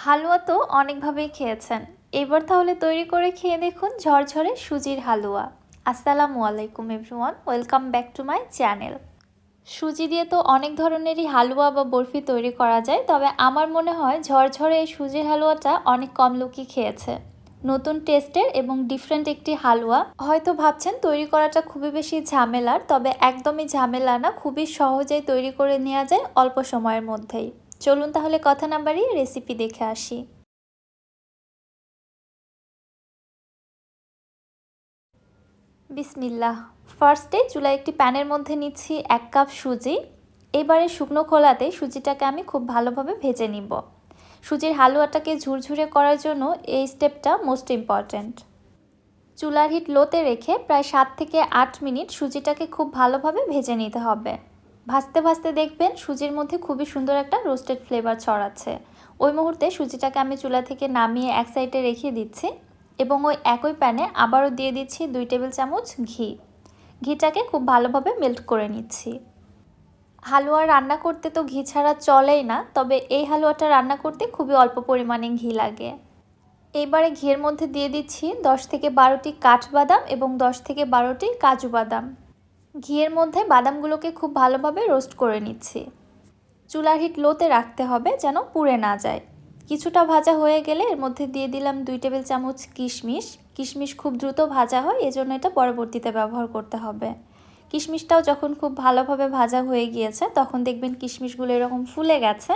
হালুয়া তো অনেকভাবেই খেয়েছেন। এবার তাহলে তৈরি করে খেয়ে দেখুন ঝরঝরে সুজির হালুয়া। আসসালামু আলাইকুম everyone, welcome back to my channel. সুজি দিয়ে তো অনেক ধরনেরই হালুয়া বা বরফি তৈরি করা যায়, তবে আমার মনে হয় ঝরঝরে এই সুজির হালুয়াটা অনেক কম লোকই খেয়েছে। নতুন টেস্টের এবং ডিফারেন্ট একটি হালুয়া। হয়তো ভাবছেন তৈরি করাটা খুবই বেশি ঝামেলার, তবে একদমই ঝামেলা না, খুবই সহজেই তৈরি করে নেওয়া যায় অল্প সময়ের মধ্যেই। চলুন তাহলে কথা না বাড়িয়ে রেসিপি দেখে আসি। বিসমিল্লাহ। ফার্স্টে চুলায় একটি প্যানের মধ্যে নিচ্ছি 1 কাপ সুজি। এবারে শুকনো খোলাতে সুজিটাকে আমি খুব ভালোভাবে ভেজে নিব। সুজির হালুয়াটাকে ঝুরঝুরে করার জন্য এই স্টেপটা মোস্ট ইম্পর্ট্যান্ট। চুলার হিট লোতে রেখে প্রায় 7 থেকে 8 মিনিট সুজিটাকে খুব ভালোভাবে ভেজে নিতে হবে। ভাজতে ভাজতে দেখবেন সুজির মধ্যে খুবই সুন্দর একটা রোস্টেড ফ্লেভার ছড়াচ্ছে। ওই মুহূর্তে সুজিটাকে আমি চুলা থেকে নামিয়ে এক সাইডে রেখে দিচ্ছি এবং ওই একই প্যানে আবারও দিয়ে দিচ্ছি 2 টেবিল চামচ ঘি। ঘিটাকে খুব ভালোভাবে মেল্ট করে নিচ্ছি। হালুয়া রান্না করতে তো ঘি ছাড়া চলেই না, তবে এই হালুয়াটা রান্না করতে খুবই অল্প পরিমাণে ঘি লাগে। এবারে ঘিয়ের মধ্যে দিয়ে দিচ্ছি 10 থেকে 12টি কাঠবাদাম এবং 10 থেকে 12টি কাজু বাদাম। ঘিয়ের মধ্যে বাদামগুলোকে খুব ভালোভাবে রোস্ট করে নিচ্ছি। চুলার হিট লোতে রাখতে হবে যেন পুড়ে না যায়। কিছুটা ভাজা হয়ে গেলে এর মধ্যে দিয়ে দিলাম 2 টেবিল চামচ কিশমিশ। কিশমিশ খুব দ্রুত ভাজা হয়, এজন্য এটা পরবর্তীতে ব্যবহার করতে হবে। কিশমিশটাও যখন খুব ভালোভাবে ভাজা হয়ে গিয়েছে তখন দেখবেন কিশমিশগুলো এরকম ফুলে গেছে।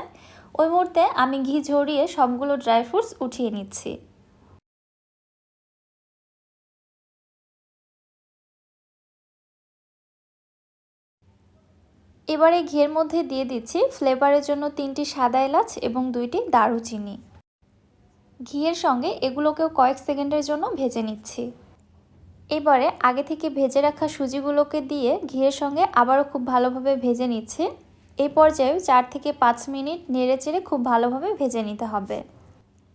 ওই মুহূর্তে আমি ঘি ঝরিয়ে সবগুলো ড্রাই ফ্রুটস উঠিয়ে নিচ্ছি। এবারে ঘিয়ের মধ্যে দিয়ে দিচ্ছি ফ্লেভারের জন্য 3টি সাদা এলাচ এবং 2টি দারুচিনি। ঘিয়ের সঙ্গে এগুলোকেও কয়েক সেকেন্ডের জন্য ভেজে নিচ্ছি। এবারে আগে থেকে ভেজে রাখা সুজিগুলোকে দিয়ে ঘিয়ের সঙ্গে আবারও খুব ভালোভাবে ভেজে নিচ্ছি। এই পর্যায়ে 4 থেকে 5 মিনিট নেড়েচেড়ে খুব ভালোভাবে ভেজে নিতে হবে।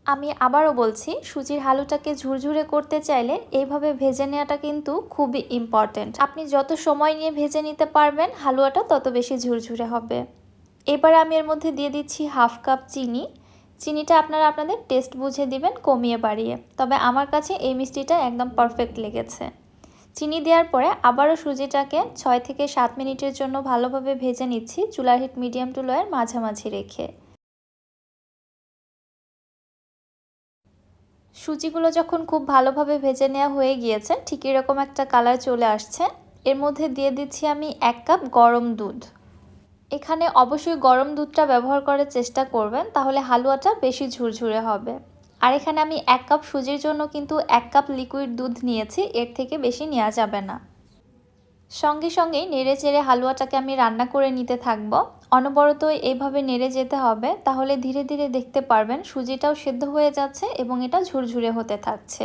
আমি আবারও বলছি, সুজির হালুটাকে ঝুরঝুরে করতে চাইলে এইভাবে ভেজে নেওয়াটা কিন্তু খুবই ইম্পর্ট্যান্ট। আপনি যত সময় নিয়ে ভেজে নিতে পারবেন হালুয়াটা তত বেশি ঝুরঝুরে হবে। এবার আমি এর মধ্যে দিয়ে দিচ্ছি 1/2 কাপ চিনি। চিনিটা আপনারা আপনাদের টেস্ট বুঝে দিবেন কমিয়ে বাড়িয়ে, তবে আমার কাছে এই মিষ্টিটা একদম পারফেক্ট লেগেছে। চিনি দেওয়ার পরে আবারও সুজিটাকে 6 থেকে 7 মিনিটের জন্য ভালোভাবে ভেজে নিচ্ছি চুলার হিট মিডিয়াম টু লোয়ের মাঝামাঝি রেখে। সুজিগুলো যখন খুব ভালোভাবে ভেজে নেওয়া হয়ে গিয়েছে, ঠিক এরকম একটা কালার চলে আসছে, এর মধ্যে দিয়ে দিচ্ছি আমি 1 কাপ গরম দুধ। এখানে অবশ্যই গরম দুধটা ব্যবহার করার চেষ্টা করবেন, তাহলে হালুয়াটা বেশি ঝুরঝুরে হবে। আর এখানে আমি 1 কাপ সুজির জন্য কিন্তু 1 কাপ লিকুইড দুধ নিয়েছি, এর থেকে বেশি নেওয়া যাবে না। সঙ্গে সঙ্গেই নেড়ে চেড়ে হালুয়াটাকে আমি রান্না করে নিতে থাকব। অনবরত এইভাবে নেড়ে যেতে হবে, তাহলে ধীরে ধীরে দেখতে পারবেন সুজিটাও সেদ্ধ হয়ে যাচ্ছে এবং এটা ঝুরঝুরে হতে থাকছে।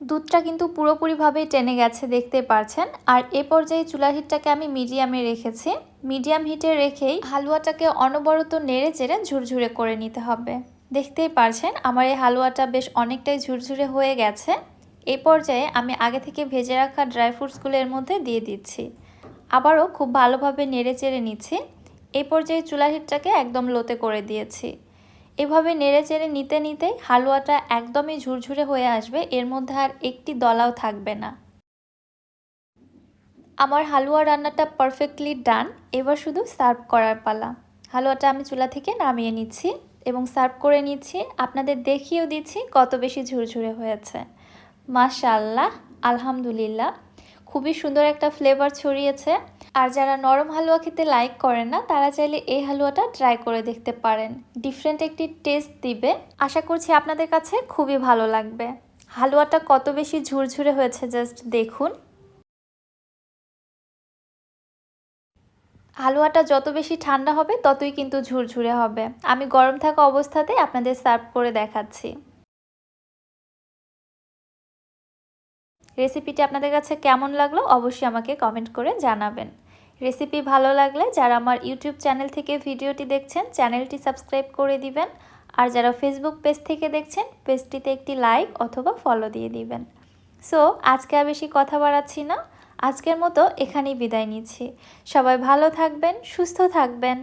দুধটা কিন্তু পুরোপুরিভাবেই টেনে গেছে, দেখতে পারছেন। আর এ পর্যায়ে চুলার হিটটাকে আমি মিডিয়ামে রেখেছি। মিডিয়াম হিটে রেখেই হালুয়াটাকে অনবরত নেড়ে চেড়ে ঝুরঝুরে করে নিতে হবে। দেখতেই পারছেন আমার এই হালুয়াটা বেশ অনেকটাই ঝুরঝুরে হয়ে গেছে। এই পর্যায়ে আমি আগে থেকে ভেজে রাখা ড্রাই ফ্রুটসগুলো এর মধ্যে দিয়ে দিচ্ছি। আবারও খুব ভালোভাবে নেড়ে চেড়ে নিচ্ছি। এই পর্যায়ে চুলার হিটটাকে একদম লোতে করে দিয়েছি। এভাবে নেড়েচেড়ে নিতে নিতেই হালুয়াটা একদমই ঝুরঝুরে হয়ে আসবে, এর মধ্যে আর একটি দলাও থাকবে না। আমার হালুয়া রান্নাটা পারফেক্টলি ডান। এবার শুধু সার্ভ করার পালা। হালুয়াটা আমি চুলা থেকে নামিয়ে নিচ্ছি এবং সার্ভ করে নিচ্ছি। আপনাদের দেখিয়েও দিচ্ছি কত বেশি ঝুরঝুরে হয়েছে। মাশাআল্লাহ, আলহামদুলিল্লাহ, খুবই সুন্দর একটা ফ্লেভার ছড়িয়েছে। আর যারা নরম হালুয়া খেতে লাইক করেন না, তারা চাইলে এই হালুয়াটা ট্রাই করে দেখতে পারেন। ডিফারেন্ট একটি টেস্ট দিবে। আশা করছি আপনাদের কাছে খুবই ভালো লাগবে। হালুয়াটা কত বেশি ঝুরঝুরে হয়েছে জাস্ট দেখুন। হালুয়াটা যত বেশি ঠান্ডা হবে ততই কিন্তু ঝুরঝুরে হবে। আমি গরম থাকা অবস্থাতে আপনাদের সার্ভ করে দেখাচ্ছি। রেসিপিটি আপনাদের কাছে কেমন লাগলো অবশ্যই আমাকে কমেন্ট করে জানাবেন। রেসিপি ভালো লাগলে যারা আমার ইউটিউব চ্যানেল থেকে ভিডিওটি দেখছেন চ্যানেলটি সাবস্ক্রাইব করে দিবেন। আর যারা ফেসবুক পেজ থেকে দেখছেন পেজটিতে একটি লাইক অথবা ফলো দিয়ে দিবেন। সো আজকে আর বেশি কথা বাড়াচ্ছি না, আজকের মতো এখানেই বিদায় নিচ্ছি। সবাই ভালো থাকবেন, সুস্থ থাকবেন।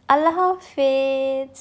আল্লাহ হাফেজ।